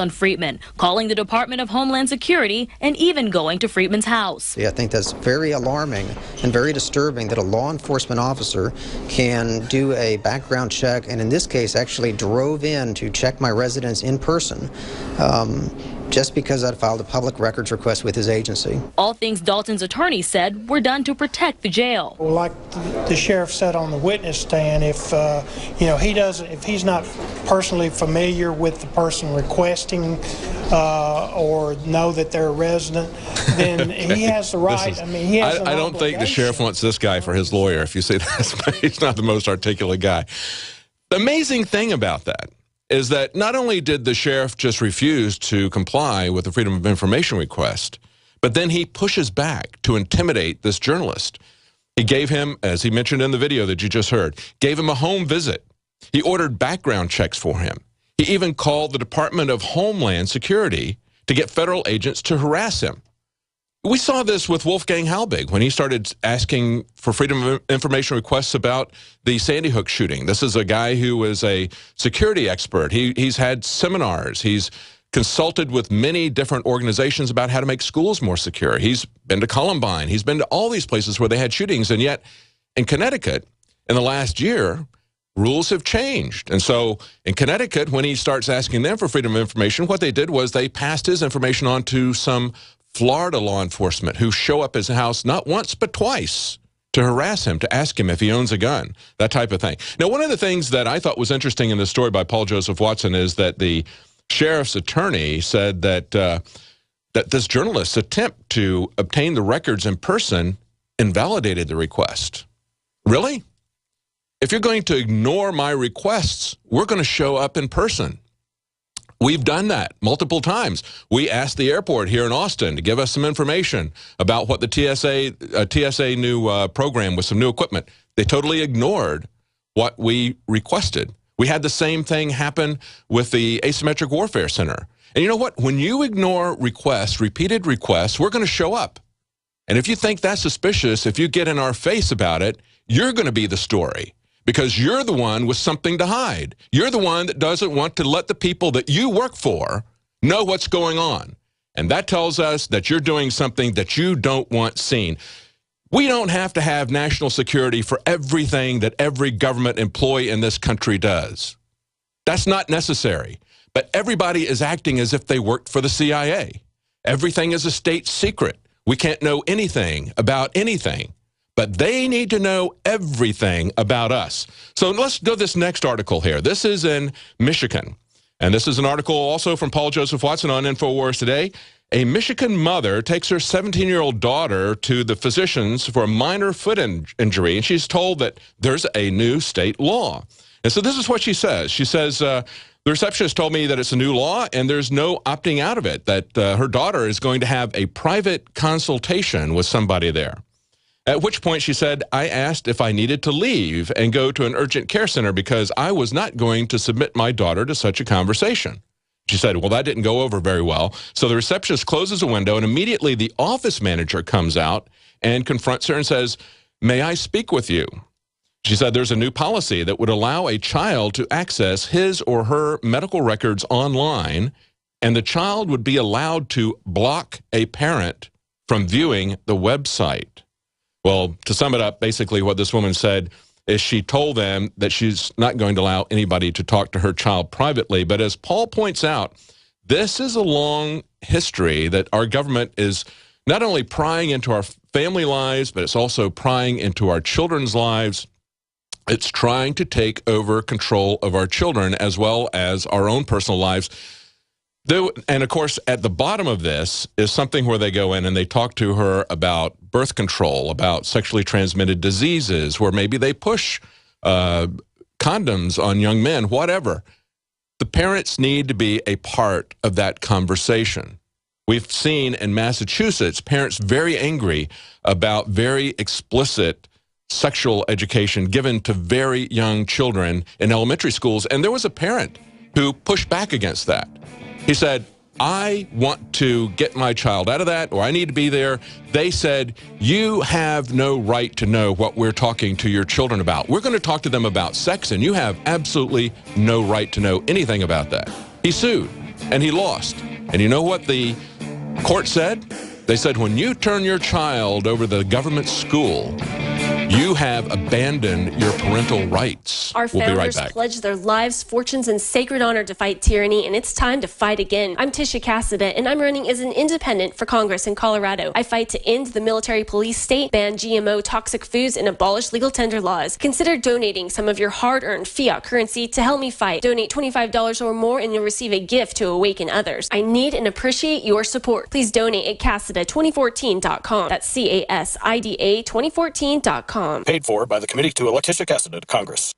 on Freedman, calling the Department of Homeland Security and even going to Freedman's house. Yeah, I think that's very alarming and very disturbing that a law enforcement officer can do a background check and in this case actually drove in to check my residence in person just because I'd filed a public records request with his agency. All things Dalton's attorney said were done to protect the jail. Well, like the sheriff said on the witness stand, if if he's not personally familiar with the person requesting or know that they're a resident, then he has the right. He has I don't think the sheriff wants this guy for his lawyer. If you say that, he's not the most articulate guy. The amazing thing about that is that not only did the sheriff just refuse to comply with the Freedom of Information request, but then he pushes back to intimidate this journalist. He gave him, as he mentioned in the video that you just heard, gave him a home visit. He ordered background checks for him. He even called the Department of Homeland Security to get federal agents to harass him. We saw this with Wolfgang Halbig when he started asking for Freedom of Information requests about the Sandy Hook shooting. This is a guy who was a security expert. He's had seminars. He's consulted with many different organizations about how to make schools more secure. He's been to Columbine. He's been to all these places where they had shootings. And yet in Connecticut, in the last year, rules have changed. And so in Connecticut, when he starts asking them for freedom of information, what they did was they passed his information on to some Florida law enforcement who show up at his house not once but twice to harass him, to ask him if he owns a gun, that type of thing. Now, one of the things that I thought was interesting in this story by Paul Joseph Watson is that the sheriff's attorney said that that this journalist's attempt to obtain the records in person invalidated the request. Really? If you're going to ignore my requests, we're going to show up in person. We've done that multiple times. We asked the airport here in Austin to give us some information about what the TSA new program with some new equipment. They totally ignored what we requested. We had the same thing happen with the Asymmetric Warfare Center. And you know what? When you ignore requests, repeated requests, we're going to show up. And if you think that's suspicious, if you get in our face about it, you're going to be the story. Because you're the one with something to hide. You're the one that doesn't want to let the people that you work for know what's going on. And that tells us that you're doing something that you don't want seen. We don't have to have national security for everything that every government employee in this country does. That's not necessary. But everybody is acting as if they worked for the CIA. Everything is a state secret. We can't know anything about anything. But they need to know everything about us. So let's go to this next article here. This is in Michigan. And this is an article also from Paul Joseph Watson on InfoWars Today. A Michigan mother takes her 17-year-old daughter to the physicians for a minor foot injury, and she's told that there's a new state law. And so this is what she says. She says, the receptionist told me that it's a new law and there's no opting out of it, that her daughter is going to have a private consultation with somebody there. At which point she said, I asked if I needed to leave and go to an urgent care center because I was not going to submit my daughter to such a conversation. She said, well, that didn't go over very well. So the receptionist closes a window and immediately the office manager comes out and confronts her and says, may I speak with you? She said there's a new policy that would allow a child to access his or her medical records online, and the child would be allowed to block a parent from viewing the website. Well, to sum it up, basically what this woman said is she told them that she's not going to allow anybody to talk to her child privately. But as Paul points out, this is a long history that our government is not only prying into our family lives, but it's also prying into our children's lives. It's trying to take over control of our children as well as our own personal lives. And of course, at the bottom of this is something where they go in and they talk to her about birth control, about sexually transmitted diseases, where maybe they push condoms on young men, whatever. The parents need to be a part of that conversation. We've seen in Massachusetts parents very angry about very explicit sexual education given to very young children in elementary schools. And there was a parent who pushed back against that. He said, I want to get my child out of that, or I need to be there. They said, you have no right to know what we're talking to your children about. We're going to talk to them about sex, and you have absolutely no right to know anything about that. He sued. and he lost. And you know what the court said? They said, when you turn your child over to the government school, you have abandoned your parental rights. Our We'll be right founders back. pledged their lives, fortunes, and sacred honor to fight tyranny, and it's time to fight again. I'm Tisha Cassida, and I'm running as an independent for Congress in Colorado. I fight to end the military police state, ban GMO toxic foods, and abolish legal tender laws. Consider donating some of your hard-earned fiat currency to help me fight. Donate $25 or more, and you'll receive a gift to awaken others. I need and appreciate your support. Please donate at Cassida2014.com. That's CASIDA 2014.com. Paid for by the Committee to elect Tisha Cassida to Congress.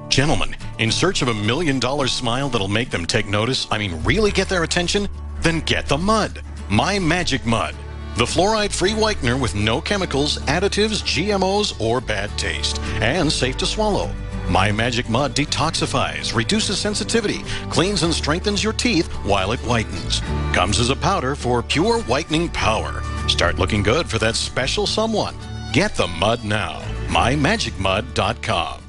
Gentlemen, in search of $1 million smile that'll make them take notice, really get their attention? Then get the mud. My Magic Mud. The fluoride-free whitener with no chemicals, additives, GMOs, or bad taste. And safe to swallow. My Magic Mud detoxifies, reduces sensitivity, cleans and strengthens your teeth while it whitens. Comes as a powder for pure whitening power. Start looking good for that special someone. Get the mud now. MyMagicMud.com.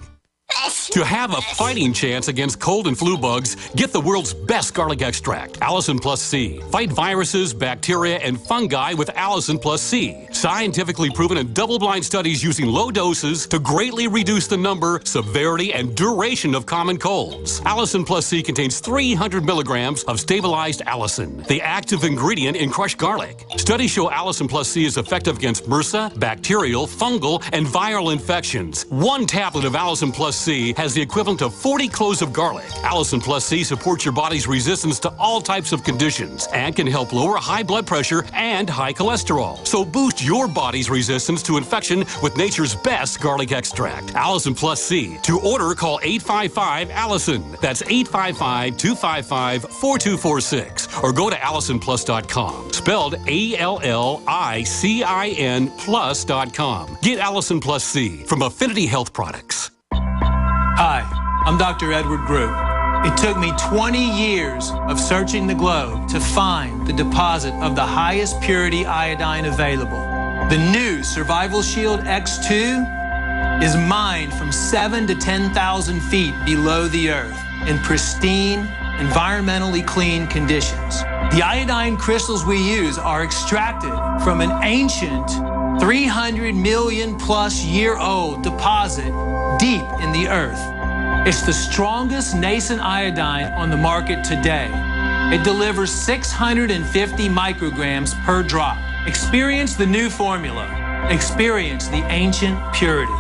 To have a fighting chance against cold and flu bugs, get the world's best garlic extract, Allison Plus C. Fight viruses, bacteria, and fungi with Allison Plus C. Scientifically proven in double-blind studies using low doses to greatly reduce the number, severity, and duration of common colds. Allison Plus C contains 300 milligrams of stabilized allicin, the active ingredient in crushed garlic. Studies show Allison Plus C is effective against MRSA, bacterial, fungal, and viral infections. One tablet of Allison Plus C has the equivalent of 40 cloves of garlic. Allison Plus C supports your body's resistance to all types of conditions and can help lower high blood pressure and high cholesterol. So boost your body's resistance to infection with nature's best garlic extract. Allison Plus C. To order, call 855-ALLISON. That's 855-255-4246. Or go to AllisonPlus.com. Spelled ALLICIN plus.com. Get Allison Plus C from Affinity Health Products. Hi, I'm Dr. Edward Group. It took me 20 years of searching the globe to find the deposit of the highest purity iodine available. The new Survival Shield X2 is mined from 7,000 to 10,000 feet below the earth in pristine, environmentally clean conditions. The iodine crystals we use are extracted from an ancient 300 million plus year old deposit deep in the earth. It's the strongest nascent iodine on the market today. It delivers 650 micrograms per drop. Experience the new formula. Experience the ancient purity.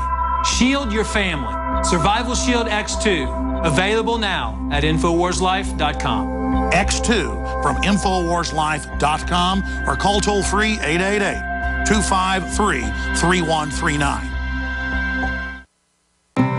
Shield your family. Survival Shield X2. Available now at InfoWarsLife.com. X2 from InfoWarsLife.com or call toll-free 888-253-3139.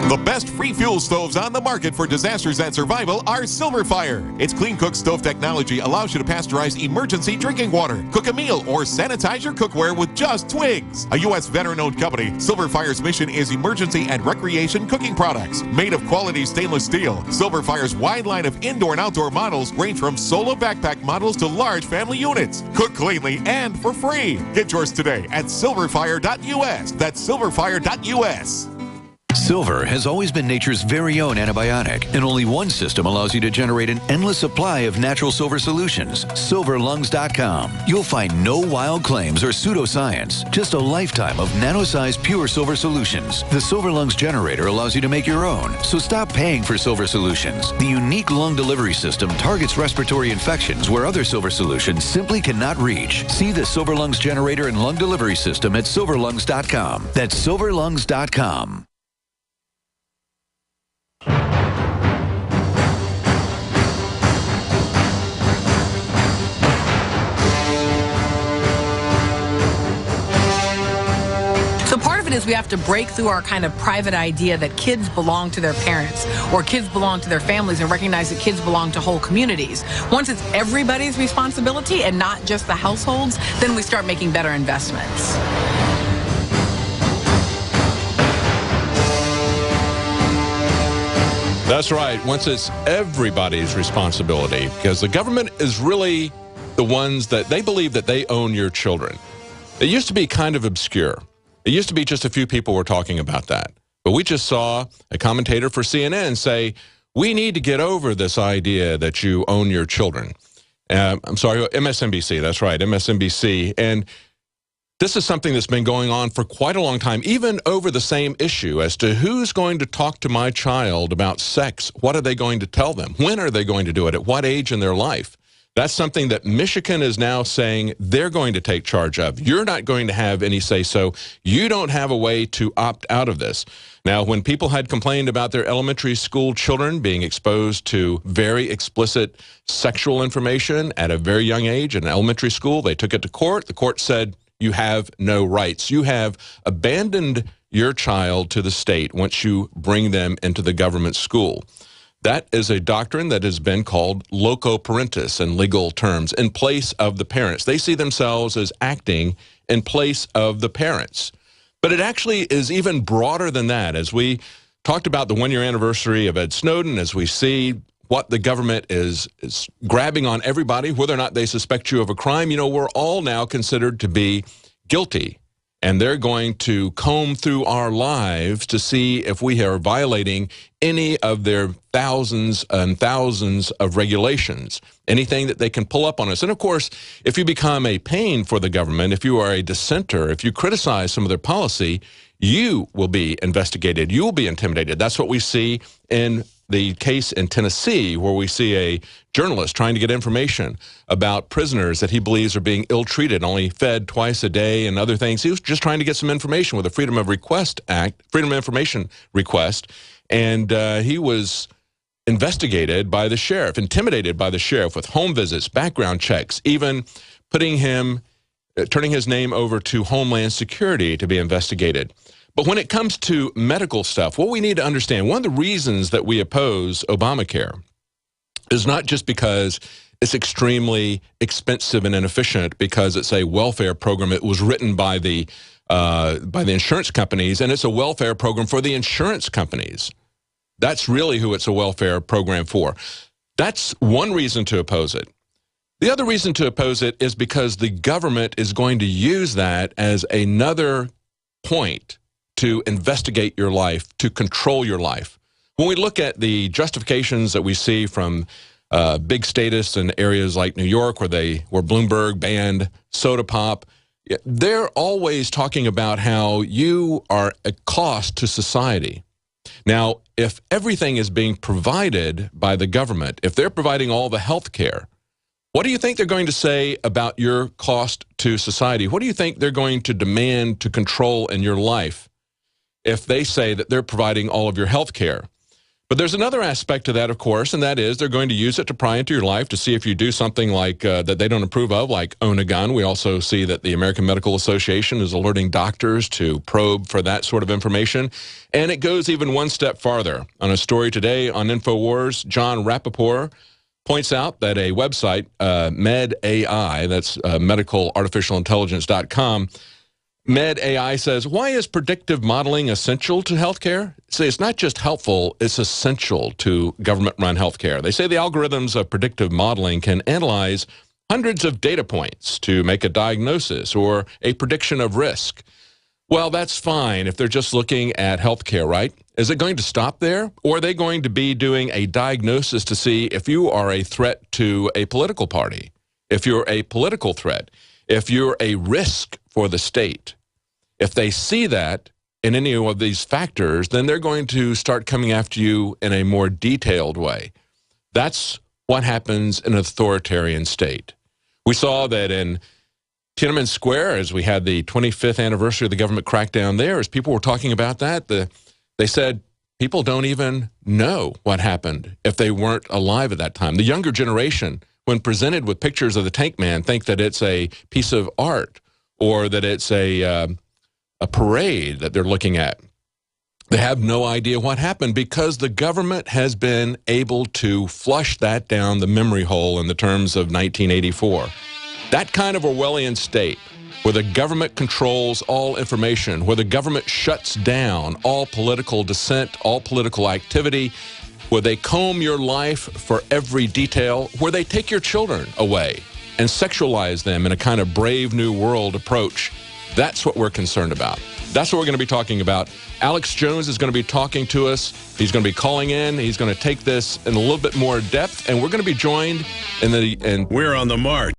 The best free fuel stoves on the market for disasters and survival are Silverfire. Its Clean Cook stove technology allows you to pasteurize emergency drinking water, cook a meal, or sanitize your cookware with just twigs. A U.S. veteran-owned company, Silverfire's mission is emergency and recreation cooking products. Made of quality stainless steel, Silverfire's wide line of indoor and outdoor models range from solo backpack models to large family units. Cook cleanly and for free. Get yours today at silverfire.us. That's silverfire.us. Silver has always been nature's very own antibiotic, and only one system allows you to generate an endless supply of natural silver solutions. Silverlungs.com. You'll find no wild claims or pseudoscience, just a lifetime of nano-sized pure silver solutions. The Silver Lungs generator allows you to make your own, so stop paying for silver solutions. The unique lung delivery system targets respiratory infections where other silver solutions simply cannot reach. See the Silver Lungs generator and lung delivery system at silverlungs.com. That's silverlungs.com. So part of it is we have to break through our kind of private idea that kids belong to their parents or kids belong to their families and recognize that kids belong to whole communities. Once it's everybody's responsibility and not just the households, then we start making better investments. That's right. Once it's everybody's responsibility, because the government is really the ones that they believe that they own your children. It used to be kind of obscure. It used to be just a few people were talking about that. But we just saw a commentator for CNN say, we need to get over this idea that you own your children. I'm sorry, MSNBC, that's right, MSNBC. And this is something that's been going on for quite a long time, even over the same issue as to who's going to talk to my child about sex. What are they going to tell them? When are they going to do it? At what age in their life? That's something that Michigan is now saying they're going to take charge of. You're not going to have any say-so. You don't have a way to opt out of this. Now, when people had complained about their elementary school children being exposed to very explicit sexual information at a very young age in elementary school, they took it to court. The court said, you have no rights. You have abandoned your child to the state once you bring them into the government school. That is a doctrine that has been called loco parentis in legal terms, in place of the parents. They see themselves as acting in place of the parents. But it actually is even broader than that. As we talked about the one-year anniversary of Ed Snowden, as we see what the government is grabbing on everybody, whether or not they suspect you of a crime, you know, we're all now considered to be guilty. And they're going to comb through our lives to see if we are violating any of their thousands and thousands of regulations, anything that they can pull up on us. And of course, if you become a pain for the government, if you are a dissenter, if you criticize some of their policy, you will be investigated. You will be intimidated. That's what we see in the case in Tennessee, where we see a journalist trying to get information about prisoners that he believes are being ill-treated, only fed twice a day and other things. He was just trying to get some information with the Freedom of Request Act, Freedom of Information request, and he was investigated by the sheriff, intimidated by the sheriff with home visits, background checks, even putting him, turning his name over to Homeland Security to be investigated. But when it comes to medical stuff, what we need to understand, one of the reasons that we oppose Obamacare is not just because it's extremely expensive and inefficient, because it's a welfare program. It was written by the insurance companies, and it's a welfare program for the insurance companies. That's really who it's a welfare program for. That's one reason to oppose it. The other reason to oppose it is because the government is going to use that as another point to investigate your life, to control your life. When we look at the justifications that we see from big statists in areas like New York, where Bloomberg banned soda pop, they're always talking about how you are a cost to society. Now, if everything is being provided by the government, if they're providing all the health care, what do you think they're going to say about your cost to society? What do you think they're going to demand to control in your life if they say that they're providing all of your health care? But there's another aspect to that, of course, and that is they're going to use it to pry into your life to see if you do something like that they don't approve of, like own a gun. We also see that the American Medical Association is alerting doctors to probe for that sort of information. And it goes even one step farther. On a story today on InfoWars, John Rappaport points out that a website, MedAI, that's medicalartificialintelligence.com, MedAI says, why is predictive modeling essential to healthcare? See, it's not just helpful, it's essential to government-run healthcare. They say the algorithms of predictive modeling can analyze hundreds of data points to make a diagnosis or a prediction of risk. Well, that's fine if they're just looking at healthcare, right? Is it going to stop there? Or are they going to be doing a diagnosis to see if you are a threat to a political party, if you're a political threat, if you're a risk for the state? If they see that in any of these factors, then they're going to start coming after you in a more detailed way. That's what happens in an authoritarian state. We saw that in Tiananmen Square, as we had the 25th anniversary of the government crackdown there, as people were talking about that, they said people don't even know what happened if they weren't alive at that time. The younger generation, when presented with pictures of the Tank Man, think that it's a piece of art or that it's a parade that they're looking at. They have no idea what happened because the government has been able to flush that down the memory hole in the terms of 1984. That kind of Orwellian state where the government controls all information, where the government shuts down all political dissent, all political activity, where they comb your life for every detail, where they take your children away and sexualize them in a kind of Brave New World approach. That's what we're concerned about. That's what we're going to be talking about. Alex Jones is going to be talking to us. He's going to be calling in. He's going to take this in a little bit more depth, and we're going to be joined we're on the march.